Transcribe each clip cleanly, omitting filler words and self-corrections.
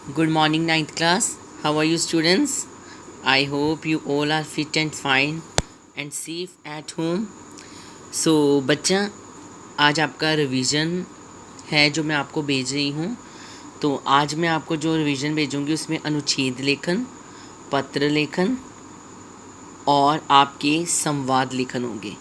Good morning, ninth class. How are you, students? I hope you all are fit and fine and safe at home. So, बच्चा, आज आपका revision है जो मैं आपको भेज रही हूँ. तो आज मैं आपको जो रिवीजन भेजूँगी उसमें अनुच्छेद लेखन, पत्र लेखन और आपके संवाद लेखन होंगे.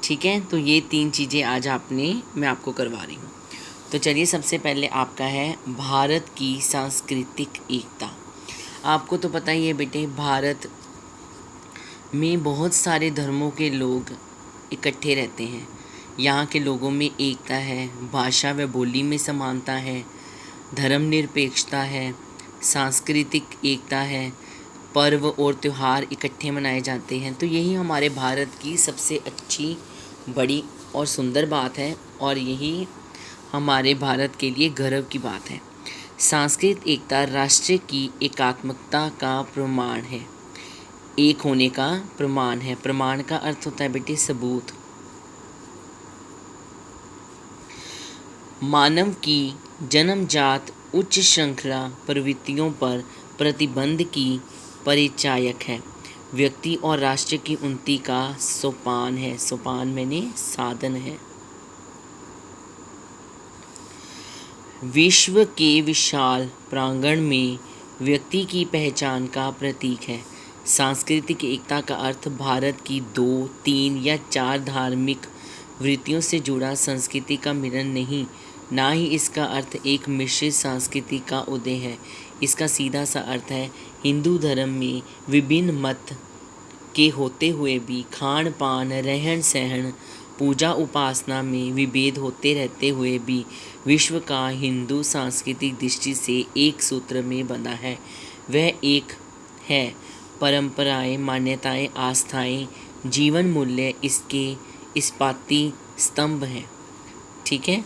ठीक है, तो ये 3 चीज़ें आज मैं आपको करवा रही हूँ. तो चलिए, सबसे पहले आपका है भारत की सांस्कृतिक एकता. आपको तो पता ही है बेटे, भारत में बहुत सारे धर्मों के लोग इकट्ठे रहते हैं. यहाँ के लोगों में एकता है, भाषा व बोली में समानता है, धर्मनिरपेक्षता है, सांस्कृतिक एकता है, पर्व और त्यौहार इकट्ठे मनाए जाते हैं. तो यही हमारे भारत की सबसे अच्छी, बड़ी और सुंदर बात है और यही हमारे भारत के लिए गर्व की बात है. सांस्कृतिक एकता राष्ट्र की एकात्मकता का प्रमाण है, एक होने का प्रमाण है. प्रमाण का अर्थ होता है बेटे सबूत. मानव की जन्मजात उच्च श्रृंखला प्रवृत्तियों पर प्रतिबंध की परिचायक है. व्यक्ति और राष्ट्र की उन्नति का सोपान है. सोपान मैंने साधन है. विश्व के विशाल प्रांगण में व्यक्ति की पहचान का प्रतीक है. सांस्कृतिक एकता का अर्थ भारत की 2, 3 या 4 धार्मिक वृत्तियों से जुड़ा संस्कृति का मिलन नहीं, ना ही इसका अर्थ एक मिश्रित संस्कृति का उदय है. इसका सीधा सा अर्थ है, हिंदू धर्म में विभिन्न मत के होते हुए भी खान पान, रहन सहन, पूजा उपासना में विभेद होते रहते हुए भी विश्व का हिंदू सांस्कृतिक दृष्टि से एक सूत्र में बंधा है. वह एक है परंपराएं, मान्यताएं, आस्थाएं, जीवन मूल्य इसके इस्पाती स्तंभ हैं. ठीक है.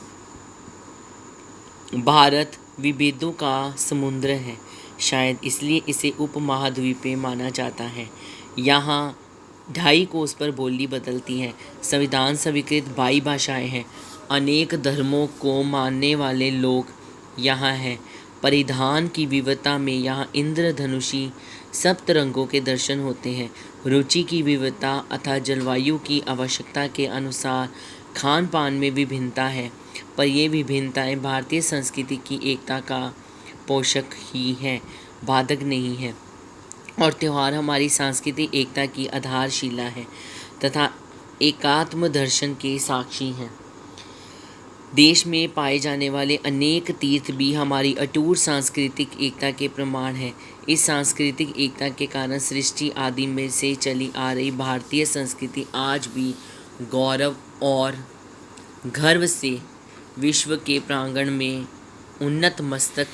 भारत विभेदों का समुद्र है, शायद इसलिए इसे उपमहाद्वीपीय माना जाता है. यहाँ 2.5 कोस पर बोली बदलती है. संविधान स्वीकृत 22 भाषाएं हैं. अनेक धर्मों को मानने वाले लोग यहाँ हैं. परिधान की विविधता में यहाँ इंद्रधनुषी सप्त रंगों के दर्शन होते हैं. रुचि की विविधता अथवा जलवायु की आवश्यकता के अनुसार खान पान में विभिन्नता है, पर ये विभिन्नताएं भारतीय संस्कृति की एकता का पोषक ही हैं, बाधक नहीं है. और त्यौहार हमारी सांस्कृतिक एकता की आधारशिला है तथा एकात्म दर्शन के साक्षी हैं. देश में पाए जाने वाले अनेक तीर्थ भी हमारी अटूट सांस्कृतिक एकता के प्रमाण हैं. इस सांस्कृतिक एकता के कारण सृष्टि आदि में से चली आ रही भारतीय संस्कृति आज भी गौरव और गर्व से विश्व के प्रांगण में उन्नत मस्तक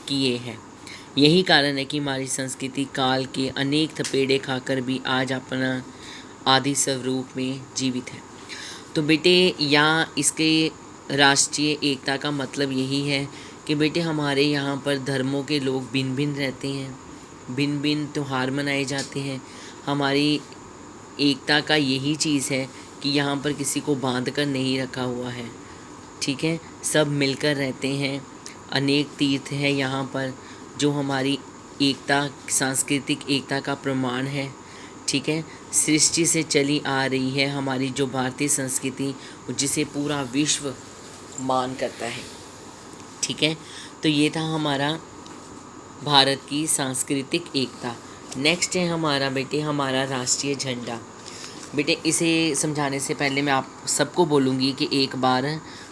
किए हैं. यही कारण है कि हमारी संस्कृति काल के अनेक थपेड़े खाकर भी आज अपना आदि स्वरूप में जीवित है. तो बेटे, यहाँ इसके राष्ट्रीय एकता का मतलब यही है कि बेटे हमारे यहाँ पर धर्मों के लोग भिन्न भिन्न रहते हैं, भिन्न भिन्न त्यौहार मनाए जाते हैं. हमारी एकता का यही चीज़ है कि यहाँ पर किसी को बांध कर नहीं रखा हुआ है. ठीक है, सब मिलकर रहते हैं. अनेक तीर्थ हैं यहाँ पर जो हमारी एकता, सांस्कृतिक एकता का प्रमाण है. ठीक है, सृष्टि से चली आ रही है हमारी जो भारतीय संस्कृति, जिसे पूरा विश्व मान करता है. ठीक है, तो ये था हमारा भारत की सांस्कृतिक एकता. नेक्स्ट है हमारा बेटे हमारा राष्ट्रीय झंडा. बेटे, इसे समझाने से पहले मैं आप सबको बोलूँगी कि एक बार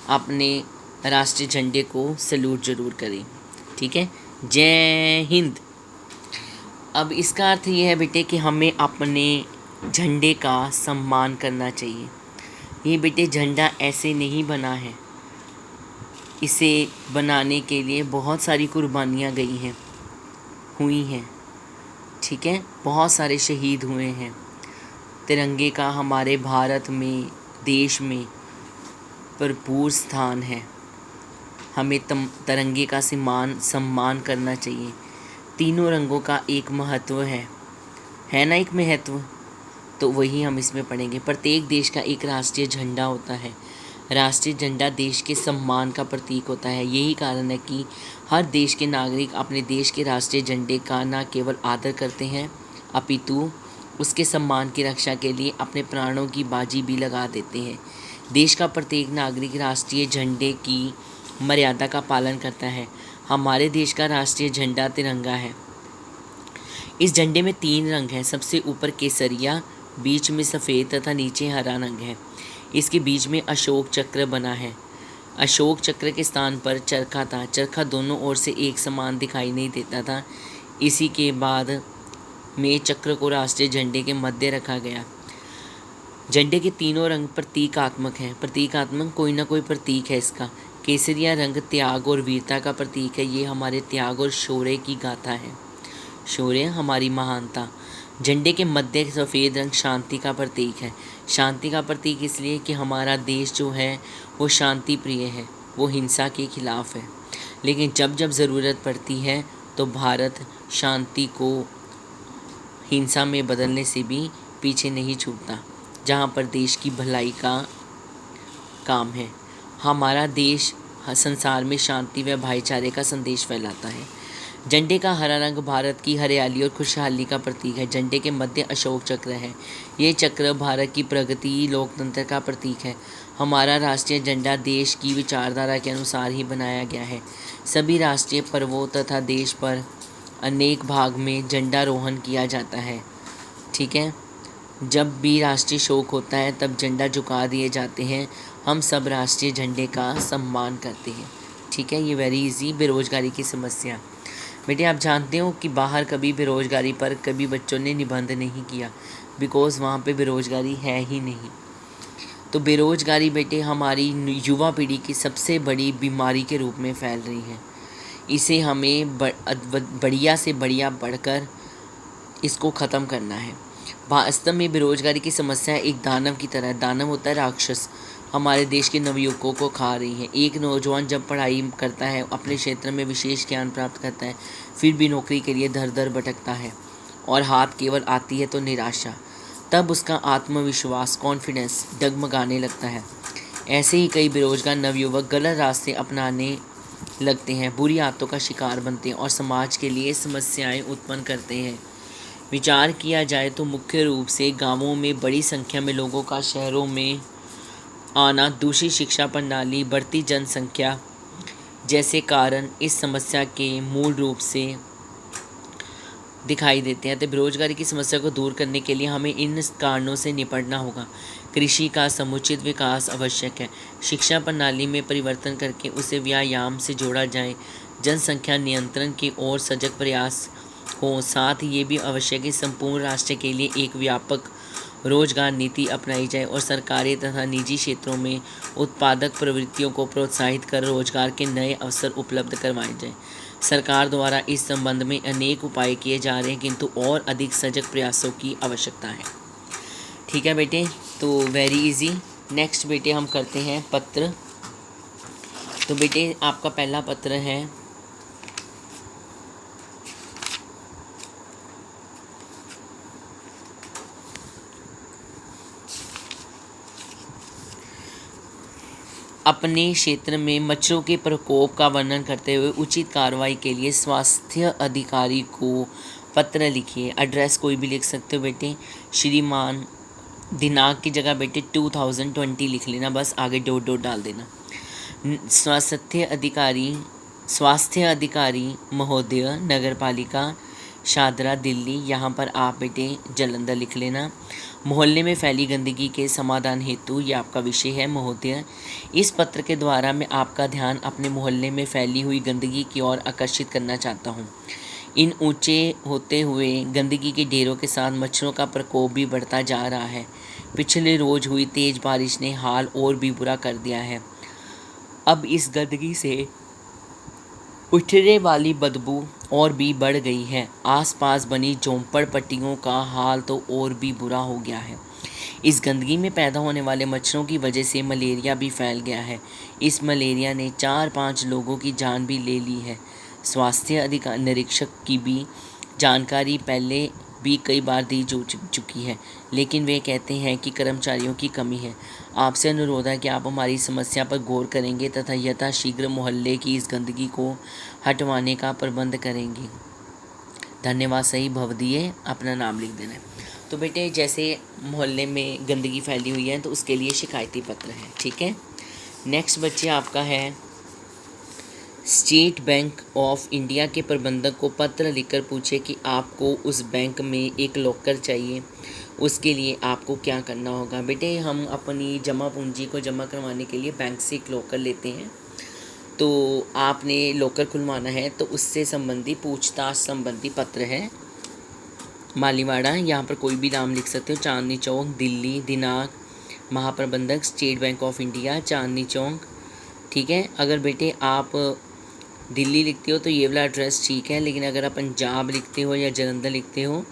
अपने राष्ट्रीय झंडे को सैल्यूट ज़रूर करें. ठीक है, जय हिंद. अब इसका अर्थ ये है बेटे कि हमें अपने झंडे का सम्मान करना चाहिए. ये बेटे झंडा ऐसे नहीं बना है, इसे बनाने के लिए बहुत सारी कुर्बानियाँ हुई हैं. ठीक है, बहुत सारे शहीद हुए हैं. तिरंगे का हमारे भारत में, देश में भरपूर स्थान है. हमें तिरंगे का सम्मान करना चाहिए. तीनों रंगों का एक महत्व है ना, एक महत्व. तो वही हम इसमें पढ़ेंगे. प्रत्येक देश का एक राष्ट्रीय झंडा होता है. राष्ट्रीय झंडा देश के सम्मान का प्रतीक होता है। यही कारण है कि हर देश के नागरिक अपने देश के राष्ट्रीय झंडे का न केवल आदर करते हैं अपितु उसके सम्मान की रक्षा के लिए अपने प्राणों की बाजी भी लगा देते हैं। देश का प्रत्येक नागरिक राष्ट्रीय झंडे की मर्यादा का पालन करता है। हमारे देश का राष्ट्रीय झंडा तिरंगा है। इस झंडे में 3 रंग हैं। सबसे ऊपर केसरिया, बीच में सफ़ेद तथा नीचे हरा रंग है। इसके बीच में अशोक चक्र बना है। अशोक चक्र के स्थान पर चरखा था। चरखा दोनों ओर से एक समान दिखाई नहीं देता था। इसी के बाद में चक्र को राष्ट्रीय झंडे के मध्य रखा गया। झंडे के तीनों रंग प्रतीकात्मक हैं। प्रतीकात्मक कोई ना कोई प्रतीक है इसका। केसरिया रंग त्याग और वीरता का प्रतीक है। ये हमारे त्याग और शौर्य की गाथा है। शौर्य हमारी महानता। झंडे के मध्य सफ़ेद रंग शांति का प्रतीक है। शांति का प्रतीक इसलिए कि हमारा देश जो है वो शांति प्रिय है, वो हिंसा के खिलाफ़ है। लेकिन जब जब ज़रूरत पड़ती है तो भारत शांति को हिंसा में बदलने से भी पीछे नहीं छूटता, जहाँ पर देश की भलाई का काम है। हमारा देश संसार में शांति व भाईचारे का संदेश फैलाता है। झंडे का हरा रंग भारत की हरियाली और खुशहाली का प्रतीक है। झंडे के मध्य अशोक चक्र है। ये चक्र भारत की प्रगति, लोकतंत्र का प्रतीक है। हमारा राष्ट्रीय झंडा देश की विचारधारा के अनुसार ही बनाया गया है। सभी राष्ट्रीय पर्वों तथा देश पर अनेक भाग में झंडारोहण किया जाता है। ठीक है, जब भी राष्ट्रीय शोक होता है तब झंडा झुका दिए जाते हैं। हम सब राष्ट्रीय झंडे का सम्मान करते हैं। ठीक है, ये वेरी इजी। बेरोजगारी की समस्या। बेटे आप जानते हो कि बाहर कभी बेरोजगारी पर कभी बच्चों ने निबंध नहीं किया, बिकॉज़ वहाँ पे बेरोजगारी है ही नहीं। तो बेरोजगारी बेटे हमारी युवा पीढ़ी की सबसे बड़ी बीमारी के रूप में फैल रही है। इसे हमें बढ़िया से बढ़िया बढ़कर इसको ख़त्म करना है। वास्तव में बेरोजगारी की समस्या एक दानव की तरह, दानव होता है राक्षस, हमारे देश के नवयुवकों को खा रही है। एक नौजवान जब पढ़ाई करता है, अपने क्षेत्र में विशेष ज्ञान प्राप्त करता है, फिर भी नौकरी के लिए दर दर भटकता है और हाथ केवल आती है तो निराशा, तब उसका आत्मविश्वास, कॉन्फिडेंस डगमगाने लगता है। ऐसे ही कई बेरोजगार नवयुवक गलत रास्ते अपनाने लगते हैं, बुरी आदतों का शिकार बनते हैं और समाज के लिए समस्याएं उत्पन्न करते हैं। विचार किया जाए तो मुख्य रूप से गांवों में बड़ी संख्या में लोगों का शहरों में आना, दूषित शिक्षा प्रणाली, बढ़ती जनसंख्या जैसे कारण इस समस्या के मूल रूप से दिखाई देते हैं। तो बेरोजगारी की समस्या को दूर करने के लिए हमें इन कारणों से निपटना होगा। कृषि का समुचित विकास आवश्यक है। शिक्षा प्रणाली में परिवर्तन करके उसे व्यायाम से जोड़ा जाए। जनसंख्या नियंत्रण की ओर सजग प्रयास हो। साथ ही ये भी आवश्यक है संपूर्ण राष्ट्र के लिए एक व्यापक रोजगार नीति अपनाई जाए और सरकारी तथा निजी क्षेत्रों में उत्पादक प्रवृत्तियों को प्रोत्साहित कर रोजगार के नए अवसर उपलब्ध करवाए जाएं। सरकार द्वारा इस संबंध में अनेक उपाय किए जा रहे हैं, किंतु और अधिक सजग प्रयासों की आवश्यकता है। ठीक है बेटे, तो वेरी इजी। नेक्स्ट बेटे हम करते हैं पत्र। तो बेटे आपका पहला पत्र है अपने क्षेत्र में मच्छरों के प्रकोप का वर्णन करते हुए उचित कार्रवाई के लिए स्वास्थ्य अधिकारी को पत्र लिखिए। एड्रेस कोई भी लिख सकते हो बेटे। श्रीमान, दिनांक की जगह बेटे 2020 लिख लेना, बस आगे डॉट डॉट डाल देना। स्वास्थ्य अधिकारी महोदय, नगर पालिका शादरा दिल्ली, यहाँ पर आप बेटे जलंधर लिख लेना। मोहल्ले में फैली गंदगी के समाधान हेतु, ये आपका विषय है महोदय। इस पत्र के द्वारा मैं आपका ध्यान अपने मोहल्ले में फैली हुई गंदगी की ओर आकर्षित करना चाहता हूँ। इन ऊंचे होते हुए गंदगी के ढेरों के साथ मच्छरों का प्रकोप भी बढ़ता जा रहा है। पिछले रोज हुई तेज बारिश ने हाल और भी बुरा कर दिया है। अब इस गंदगी से उठने वाली बदबू और भी बढ़ गई है। आसपास बनी झोंपड़पट्टियों का हाल तो और भी बुरा हो गया है। इस गंदगी में पैदा होने वाले मच्छरों की वजह से मलेरिया भी फैल गया है। इस मलेरिया ने 4-5 लोगों की जान भी ले ली है। स्वास्थ्य निरीक्षक की भी जानकारी पहले भी कई बार दी जा चुकी है, लेकिन वे कहते हैं कि कर्मचारियों की कमी है। आपसे अनुरोध है कि आप हमारी समस्या पर गौर करेंगे तथा यथाशीघ्र मोहल्ले की इस गंदगी को हटवाने का प्रबंध करेंगे। धन्यवाद। सही भवदीय अपना नाम लिख देना है। तो बेटे जैसे मोहल्ले में गंदगी फैली हुई है तो उसके लिए शिकायती पत्र है, ठीक है। नेक्स्ट बच्चे आपका है, स्टेट बैंक ऑफ इंडिया के प्रबंधक को पत्र लिखकर पूछे कि आपको उस बैंक में एक लॉकर चाहिए, उसके लिए आपको क्या करना होगा। बेटे हम अपनी जमा पूंजी को जमा करवाने के लिए बैंक से एक लॉकर लेते हैं, तो आपने लॉकर खुलवाना है तो उससे संबंधी पूछताछ संबंधी पत्र है मालीवाड़ा। यहाँ पर कोई भी नाम लिख सकते हो, चांदनी चौक दिल्ली, दिनांक महाप्रबंधक state bank of India Chandni Chowk, ठीक है। अगर बेटे आप दिल्ली लिखते हो तो ये वाला एड्रेस ठीक है, लेकिन अगर आप पंजाब लिखते हो या जलंधर लिखते हो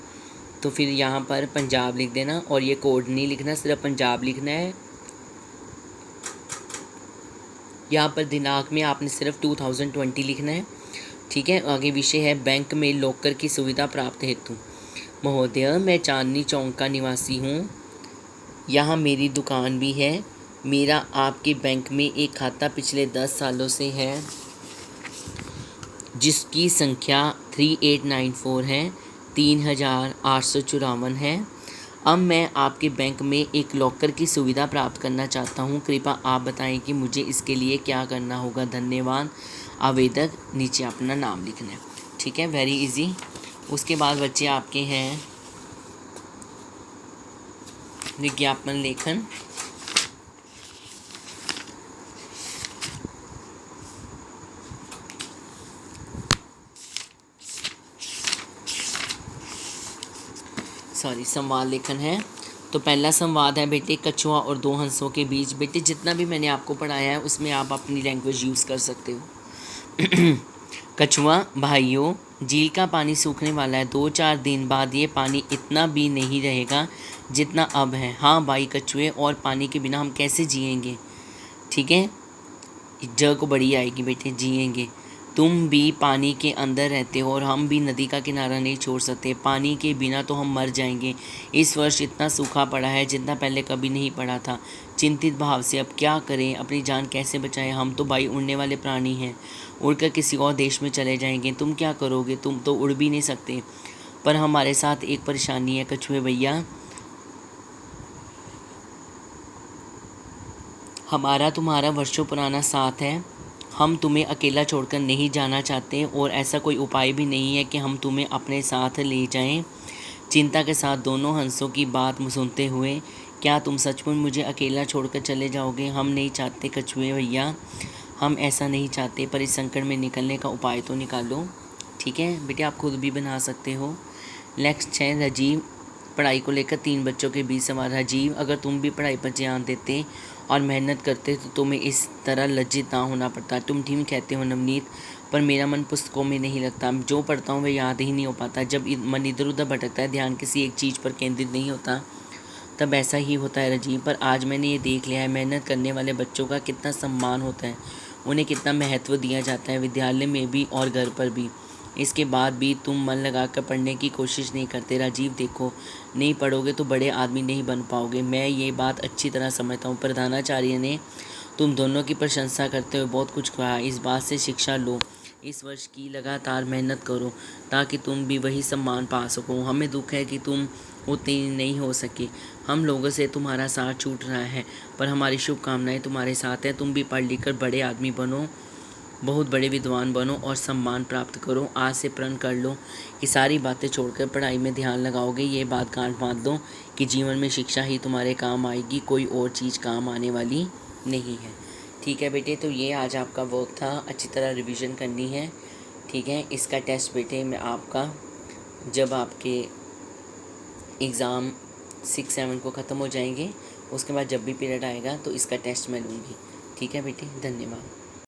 तो फिर यहाँ पर पंजाब लिख देना और ये कोड नहीं लिखना, सिर्फ पंजाब लिखना है। यहाँ पर दिनांक में आपने सिर्फ 2020 लिखना है, ठीक है। आगे विषय है बैंक में लॉकर की सुविधा प्राप्त हेतु। महोदय मैं चांदनी चौक का निवासी हूँ, यहाँ मेरी दुकान भी है। मेरा आपके बैंक में एक खाता पिछले 10 सालों से है जिसकी संख्या 3894 है, 3854 है। अब मैं आपके बैंक में एक लॉकर की सुविधा प्राप्त करना चाहता हूँ, कृपया आप बताएं कि मुझे इसके लिए क्या करना होगा। धन्यवाद। आवेदक नीचे अपना नाम लिखना है, ठीक है, वेरी इजी। उसके बाद बच्चे आपके हैं विज्ञापन लेखन। संवाद लेखन है। तो पहला संवाद है बेटे, कछुआ और दो हंसों के बीच। बेटे जितना भी मैंने आपको पढ़ाया है उसमें आप अपनी लैंग्वेज यूज़ कर सकते हो। कछुआ, भाइयों झील का पानी सूखने वाला है, 2-4 दिन बाद ये पानी इतना भी नहीं रहेगा जितना अब है। हाँ भाई कछुए, और पानी के बिना हम कैसे जिएंगे, ठीक है। ज को बड़ी आएगी बेटे, जिएंगे। तुम भी पानी के अंदर रहते हो और हम भी नदी का किनारा नहीं छोड़ सकते, पानी के बिना तो हम मर जाएंगे। इस वर्ष इतना सूखा पड़ा है जितना पहले कभी नहीं पड़ा था। चिंतित भाव से अब क्या करें, अपनी जान कैसे बचाएं। हम तो भाई उड़ने वाले प्राणी हैं, उड़कर किसी और देश में चले जाएंगे। तुम क्या करोगे, तुम तो उड़ भी नहीं सकते। पर हमारे साथ एक परेशानी है कछुए भैया, हमारा तुम्हारा वर्षों पुराना साथ है। हम तुम्हें अकेला छोड़कर नहीं जाना चाहते और ऐसा कोई उपाय भी नहीं है कि हम तुम्हें अपने साथ ले जाएं। चिंता के साथ दोनों हंसों की बात सुनते हुए, क्या तुम सचमुच मुझे अकेला छोड़कर चले जाओगे। हम नहीं चाहते कछुए भैया, हम ऐसा नहीं चाहते, पर इस संकट में निकलने का उपाय तो निकालो, ठीक है। बेटे आप खुद भी बना सकते हो। नेक्स्ट है राजीव, पढ़ाई को लेकर 3 बच्चों के बीच संवाद। राजीव, अगर तुम भी पढ़ाई पर ध्यान देते और मेहनत करते तो तुम्हें इस तरह लज्जित ना होना पड़ता। तुम ठीक कहते हो नवनीत, पर मेरा मन पुस्तकों में नहीं लगता, जो पढ़ता हूँ वह याद ही नहीं हो पाता। जब मन इधर उधर भटकता है, ध्यान किसी एक चीज़ पर केंद्रित नहीं होता, तब ऐसा ही होता है राजीव। पर आज मैंने ये देख लिया है, मेहनत करने वाले बच्चों का कितना सम्मान होता है, उन्हें कितना महत्व दिया जाता है, विद्यालय में भी और घर पर भी। इसके बाद भी तुम मन लगाकर पढ़ने की कोशिश नहीं करते। राजीव देखो, नहीं पढ़ोगे तो बड़े आदमी नहीं बन पाओगे। मैं ये बात अच्छी तरह समझता हूँ। प्रधानाचार्य ने तुम दोनों की प्रशंसा करते हुए बहुत कुछ कहा। इस बात से शिक्षा लो, इस वर्ष की लगातार मेहनत करो ताकि तुम भी वही सम्मान पा सको। हमें दुख है कि तुम उतनी नहीं हो सके, हम लोगों से तुम्हारा साथ छूट रहा है, पर हमारी शुभकामनाएं तुम्हारे साथ हैं। तुम भी पढ़ लिख कर बड़े आदमी बनो, बहुत बड़े विद्वान बनो और सम्मान प्राप्त करो। आज से प्रण कर लो कि सारी बातें छोड़कर पढ़ाई में ध्यान लगाओगे। ये बात गांठ बांध दो कि जीवन में शिक्षा ही तुम्हारे काम आएगी, कोई और चीज़ काम आने वाली नहीं है, ठीक है बेटे। तो ये आज आपका वर्क था, अच्छी तरह रिवीजन करनी है, ठीक है। इसका टेस्ट बेटे मैं आपका जब आपके एग्ज़ाम 6-7 को ख़त्म हो जाएंगे उसके बाद जब भी पीरियड आएगा तो इसका टेस्ट मैं लूँगी, ठीक है बेटे। धन्यवाद।